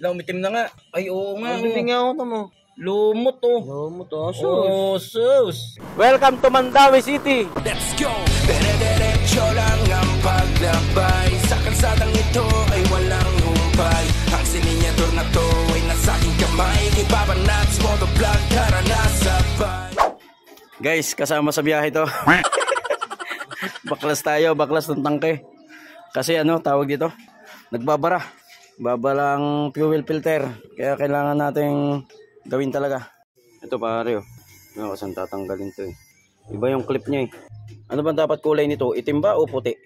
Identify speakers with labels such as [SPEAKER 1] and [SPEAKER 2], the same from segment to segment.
[SPEAKER 1] Umitim na nga. Ay, oo nga.
[SPEAKER 2] Hindi nga ako mo.
[SPEAKER 1] Lumot oh.
[SPEAKER 2] Lumot oh.
[SPEAKER 1] Oh, sus.
[SPEAKER 2] Welcome to Mandawi City.
[SPEAKER 3] Let's go! Dire-diretso lang ang paglabay. Sa kalsadang ito ay walang humpay. Ang sininyador na to ay nasa aking kamay. Ipapanats mo to vlog, tara na sabay.
[SPEAKER 1] Guys, kasama sa biyahe to. Baklas tayo, baklas ng tangke. Kasi ano, tawag dito, nagbabara. Babalang fuel filter. Kaya kailangan nating gawin talaga. Ito pare oh. Ano saan tatanggalin to eh. Iba yung clip niya eh. Ano ba dapat kulay nito? Itim ba o puti?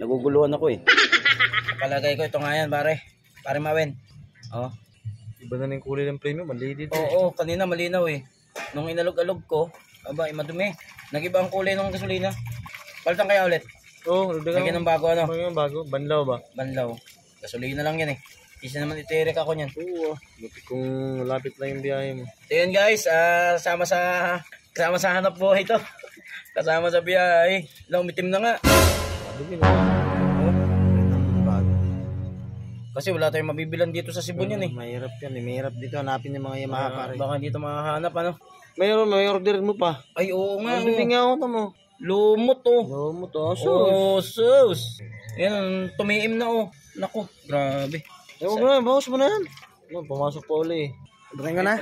[SPEAKER 1] Naguguluhan ako eh. Palagay ko ito nga yan pare. Pare Mawen. Oh.
[SPEAKER 2] Iba na yung kulay ng premium, mali dito.
[SPEAKER 1] Oo, kanina malinaw eh. Nung inalog-alog ko, aba, madumi. Nag-iba ang kulay ng gasolina. Palitan kaya ulit?
[SPEAKER 2] Oo,
[SPEAKER 1] lagyan ng bago ano?
[SPEAKER 2] Bago, banlaw ba?
[SPEAKER 1] Banlaw. Gasolina lang yan eh. Isa naman itirik ako niyan.
[SPEAKER 2] Oo, kung lapit lang yung biyahe mo.
[SPEAKER 1] So yun guys, kasama sa hanap buhay ito. Kasama sa biyahe. Umitim na nga. Kasi wala tayong mabibilan dito sa Cebu niyan eh.
[SPEAKER 2] Mahirap yan eh. Mahirap dito hanapin yung mga Yamaha pare.
[SPEAKER 1] Baka dito makahanap ano.
[SPEAKER 2] May order mo pa.
[SPEAKER 1] Ay oo nga.
[SPEAKER 2] Hindi nga ako mo.
[SPEAKER 1] Lumot oh.
[SPEAKER 2] Lumot oh.
[SPEAKER 1] Oh sus. Yan, tumiim na oh. Naku, grabe.
[SPEAKER 2] Huwag na, bawas mo na yan. Pumasok pa uli.
[SPEAKER 1] Bring ka na.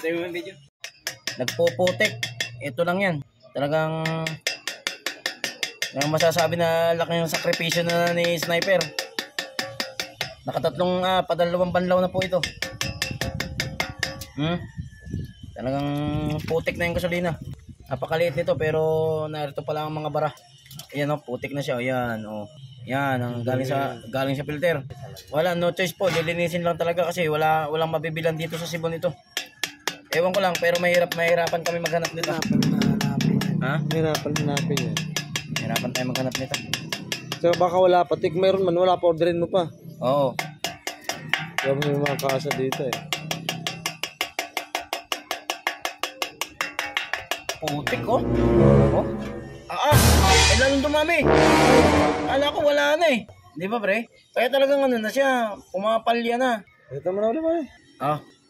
[SPEAKER 1] Nagpuputik. Ito lang yan. Talagang masasabi na laki ng sakripisyo na ni Sniper. Nakatatlong padalawang banlaw na po ito. Talagang putik na yung gasolina. Napakaliit nito pero narito pala ang mga bara. Ayan oh, putik na siya. Ayan oh. Yan, ang galing sa filter. Wala, no choice po. Lilinisin lang talaga kasi walang mabibilan dito sa Cebu nito. Ewan ko lang, pero mahirapan kami maghanap nito. Ha?
[SPEAKER 2] Mahirapan hanapin yan.
[SPEAKER 1] Mahirapan tayo maghanap nito.
[SPEAKER 2] So baka wala pa. Tik meron man, wala pa, orderin mo pa.
[SPEAKER 1] Oo.
[SPEAKER 2] Kaya mo yung mga kasa dito eh.
[SPEAKER 1] Putik oh. Oh. Lalong dumami. Ala ko wala na eh. Di ba pre? Kaya talagang ano na siya, pumapalya na.
[SPEAKER 2] Ito mo na ulit pare.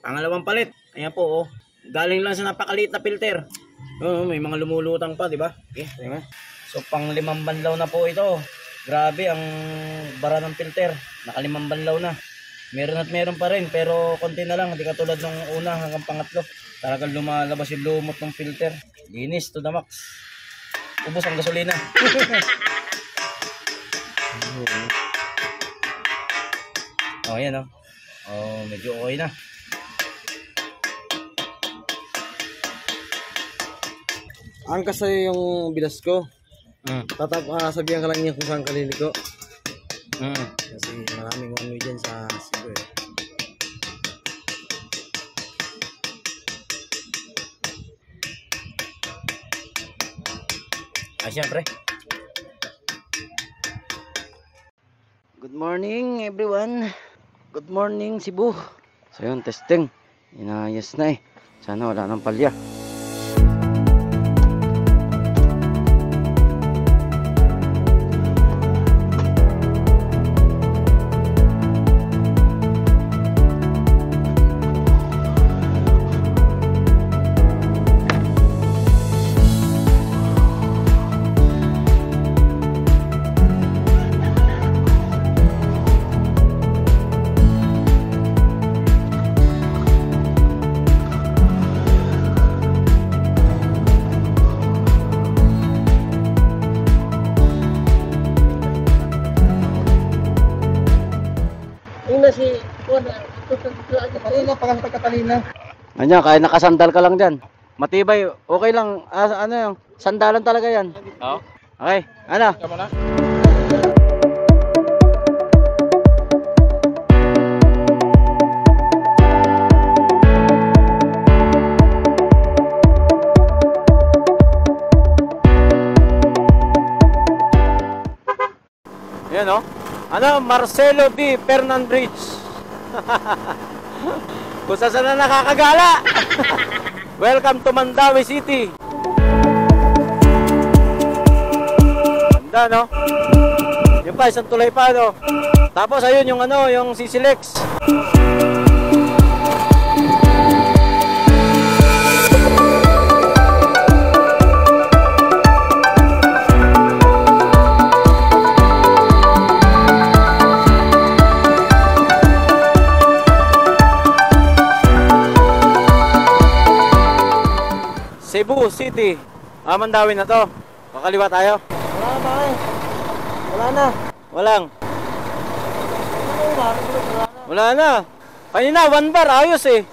[SPEAKER 1] Pangalawang palit. Ayan po oh. Galing lang sa napakaliit na filter. May mga lumulutang pa, di ba? Okay, diba? So pang 5 banlaw na po ito. Grabe ang bara ng filter. Naka 5 banlaw na. Meron at meron pa rin pero konti na lang, hindi katulad ng una hanggang pangatlo. Talagang lumalabas yung lumot ng filter. Linis to the max. Ubos ang gasolina. Oh, yan oh. Oh, medyo okay na.
[SPEAKER 2] Angkas sa'yo yung bilas ko. Sabihan ka lang niya kung saan kaliliko. Kasi maraming one way dyan sa Cebu eh.
[SPEAKER 1] Siyempre. Good morning everyone. Good morning Cebu. So yun, testing. Inayos na eh. Sana wala nang palya. Anya, kaya nakasandal ka lang dyan. Matibay, okay lang. Ano yung sandalan talaga yan. Oo. Okay, ano? Tama na. Yan o. Ano? Marcelo B. Fernan Bridge. Kung saan na nakakagala. Welcome to Mandawi City. Ganda no? Yung pa, isang tulay pa no? Tapos ayun yung ano, yung CC Lex. Cebu City. Mandawi na to. Kakaliwa tayo.
[SPEAKER 2] Wala na eh. Wala na.
[SPEAKER 1] Walang. Wala na. Kanina, 1 bar. Ayos eh.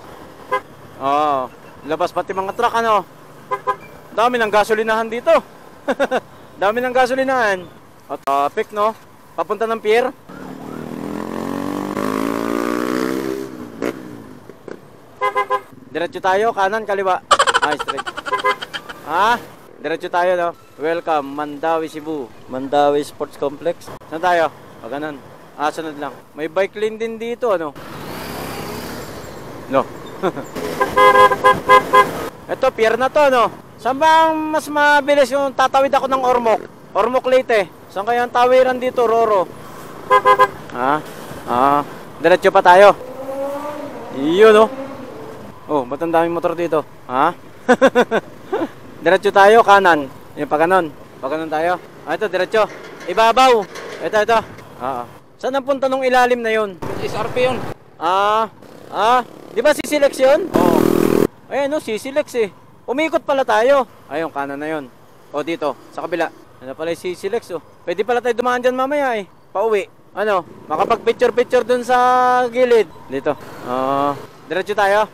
[SPEAKER 1] Oo. Labas pati mga truck ano. Dami ng gasolinahan dito. Dami ng gasolinahan. O, traffic no. Papunta ng pier. Diretso tayo, kanan, kaliwa. Straight. Diretso tayo no. Welcome, Mandawi, Cebu. Mandawi Sports Complex. Saan tayo? O, ganun. Sunod lang. May bike lane din dito, ano? No. Ito, pier na to, no? Saan ba mas mabilis yung tatawid ako ng Ormoc? Ormoc Leyte. Saan kaya ang tawiran dito, Roro? Diretso pa tayo. Iyon, no? Oh, ba't ang daming motor dito? Diretso tayo, kanan. Yung pa ganon. Pa ganon tayo. Ito, diretso. Ibabaw. Ito. Saan ang punta nung ilalim na yun? SRP yun. Di ba CCLEX yun? Oo. Ayan, no, CCLEX eh. Umikot pala tayo. Ayun, kanan na yun. O, dito, sa kabila. Ano pala yung CCLEX, oh. Pwede pala tayo dumaan dyan mamaya eh. Pauwi. Ano, makapag-picture-picture dun sa gilid. Dito. Diretso tayo.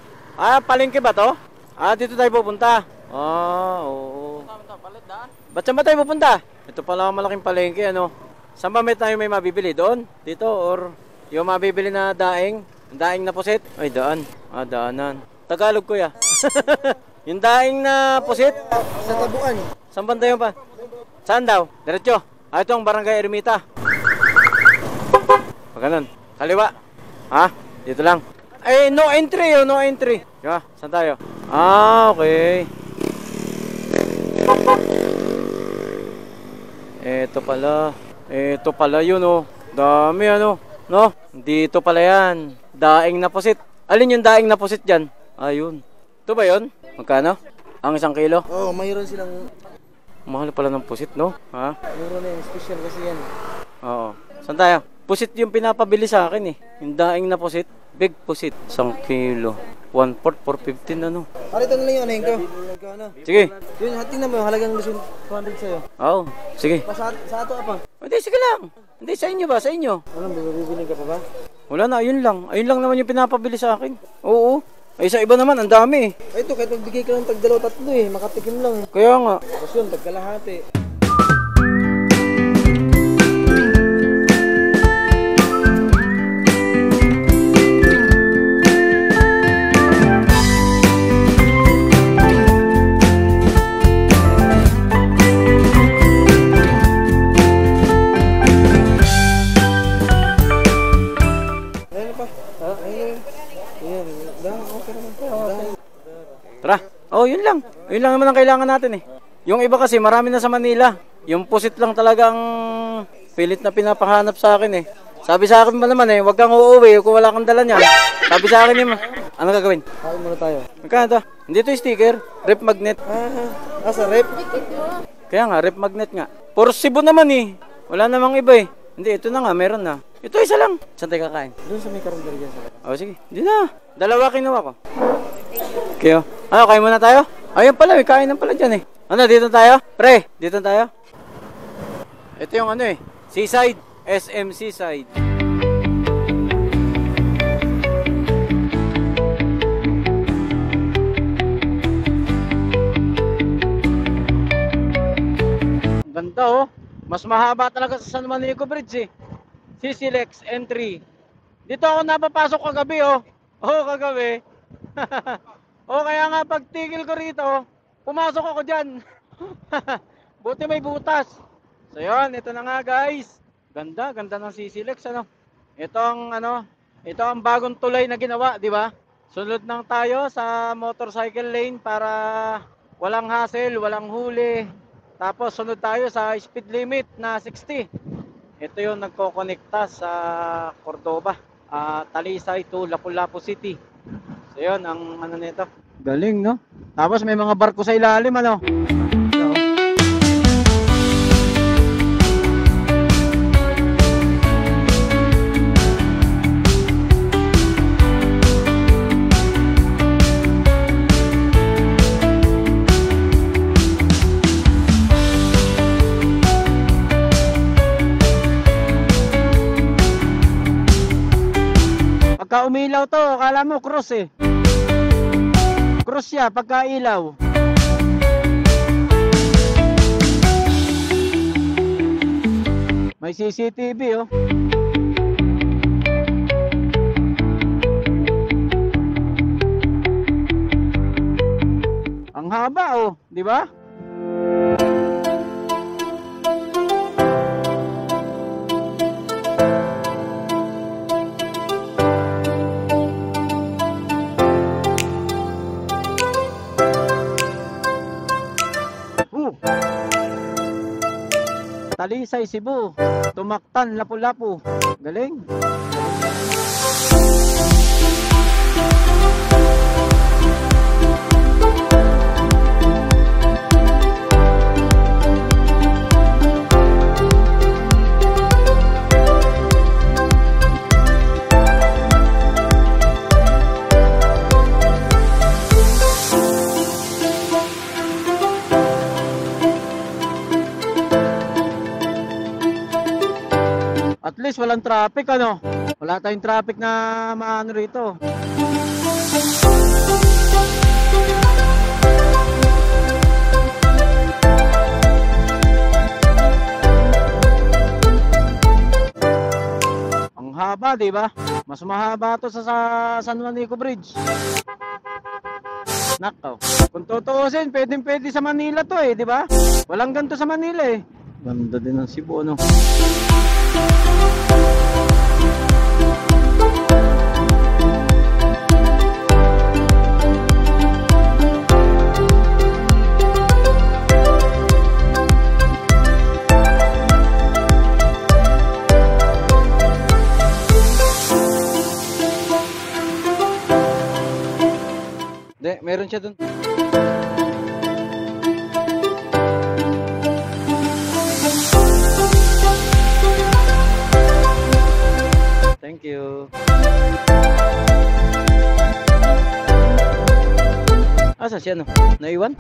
[SPEAKER 1] Palengke ba to? Dito tayo pupunta. Oo. Ba't saan ba tayo pupunta? Ito pala malaking palengke, ano. Saan ba tayo may mabibili? Doon? Dito? Or yung mabibili na daing? Daing na pusit? Ay, daan. Daanan. Tagalog kuya. Yung daing na pusit?
[SPEAKER 2] Sa Tabuan.
[SPEAKER 1] Saan banda yun pa? Saan daw? Diretso. Ito ang Barangay Ermita. Pagkanon. Kaliwa. Dito lang. No entry yun, no entry. Saan tayo? Okay. Ito pala yun, oh. Dami, ano. No? Dito pala yan. Daing na pusit. Alin yung daing na pusit dyan? Ayun. Ito ba yun? Magkano? Ang 1 kilo?
[SPEAKER 2] Oo, mayroon silang...
[SPEAKER 1] Mahal pala ng pusit, no?
[SPEAKER 2] Mayroon na yung special kasi yan.
[SPEAKER 1] Oo. Saan tayo? Pusit yung pinapabili sa akin eh. Yung daing na pusit. Big pusit. 1 kilo. 1/4, 415 ano.
[SPEAKER 2] Ito na lang yung anahin ko.
[SPEAKER 1] Sige.
[SPEAKER 2] Yun, tingnan mo yung halagang 200 sa'yo.
[SPEAKER 1] Oo. Sige.
[SPEAKER 2] Sa ato apa?
[SPEAKER 1] Hindi, sige lang. Hindi, sa inyo ba? Sa inyo.
[SPEAKER 2] Anong bibili ka pa ba?
[SPEAKER 1] Wala na, ayun lang. Ayun lang naman yung pinapabili sa akin. Oo. Ay, sa iba naman, ang dami eh.
[SPEAKER 2] Ito, kahit magbigay ka ng tag 2-3 eh. Makatikim lang eh.
[SPEAKER 1] Kaya nga.
[SPEAKER 2] Tapos yun, tag kalahati.
[SPEAKER 1] Tara. Yun lang. Yun lang naman ang kailangan natin eh. Yung iba kasi marami na sa Manila. Yung pusit lang talagang pilit na pinapahanap sa akin eh. Sabi sa akin ba naman eh, wag kang uuwi kung wala kang dala niyan. Sabi sa akin yun, ano gagawin?
[SPEAKER 2] Kain muna tayo.
[SPEAKER 1] Magkano to? Hindi to yung sticker, rep magnet.
[SPEAKER 2] Sa rep?
[SPEAKER 1] Kaya nga, rep magnet nga. Puro Cebu naman eh. Wala namang iba eh. Hindi, ito na nga, meron na. Ito isa lang. Saan tayo kakain?
[SPEAKER 2] Doon sa may karandari dyan sa
[SPEAKER 1] sige. Hindi na. 2 kinuha ko. Kayo. Kain muna tayo? Ayun pala, may kain na pala dyan eh. Dito tayo? Pre, dito tayo? Ito yung ano eh. Seaside. SM Seaside. Ganda oh. Mas mahaba talaga sa San Manico Bridge eh. CCLEX entry. Dito ako napapasok kagabi oh. Kagabi. Kaya nga pagtigil ko rito, pumasok ako dyan. Buti may butas. So yun, ito na nga guys. Ganda ng CCLEX ano. Ito ang bagong tulay na ginawa, di ba? Sunod nang tayo sa motorcycle lane para walang hassle, walang huli. Tapos sunod tayo sa speed limit na 60. Ito yung nagko-connecta sa Cordoba, Talisay to Lapu-Lapu City. So yun, ang nito. Galing, no? Tapos may mga barko sa ilalim, ano?
[SPEAKER 4] Pagka umilaw to, akala mo cross eh. Cross siya pagka ilaw. May CCTV oh. Ang haba oh, di ba? Talisay, Cebu. Tumaktan, Lapu-Lapu. Galing. At least walang traffic ano. Wala tayong traffic na maano rito. Ang haba, 'di ba? Mas mahaba 'to sa San Juanico Bridge. Nakaw. Kung tutuusin, pwede sa Manila 'to eh, 'di ba? Walang ganito sa Manila eh. Ganda din ng Cebu ano. Meron siya dun. Thank you. Asa siya no? Naiwan?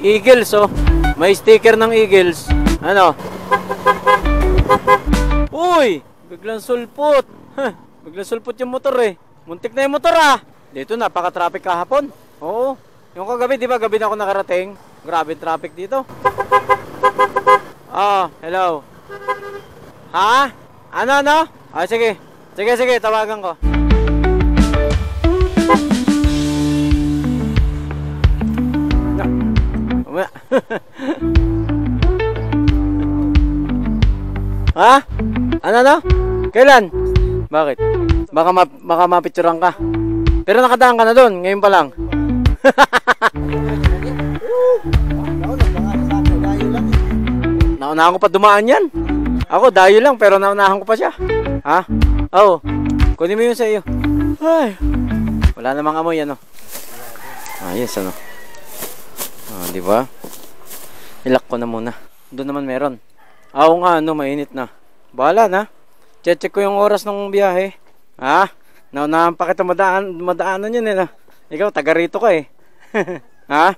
[SPEAKER 4] Eagles oh. May sticker ng Eagles. Ano? Uy! Biglang sulpot. Biglang sulpot yung motor eh. Muntik na yung motor ah. Dito napaka-traffic kahapon. Oo. Yung kagabi, di ba? Gabi na ako nakarating. Grabe traffic dito. Hello. Ha? Ano? Sige. Sige, tawagan ko. Ha? Ano? Kailan? Bakit? Baka mapicturean ka. Pero nakadaan ka na doon, ngayon pa lang. Naunahan ko pa dumaan yan. Ako, dayo lang, pero naunahan ko pa siya. Ha? Oo. Kunin mo yun sa iyo. Ay. Wala namang amoy, ano? Ayos, ano? Di ba? Ilak ko na muna. Doon naman meron. Oo nga, mainit na. Bahala na. Check ko yung oras ng biyahe. Ha? Naunahan pa kita madaanan yun eh. Ikaw, taga rito ka eh. Ha?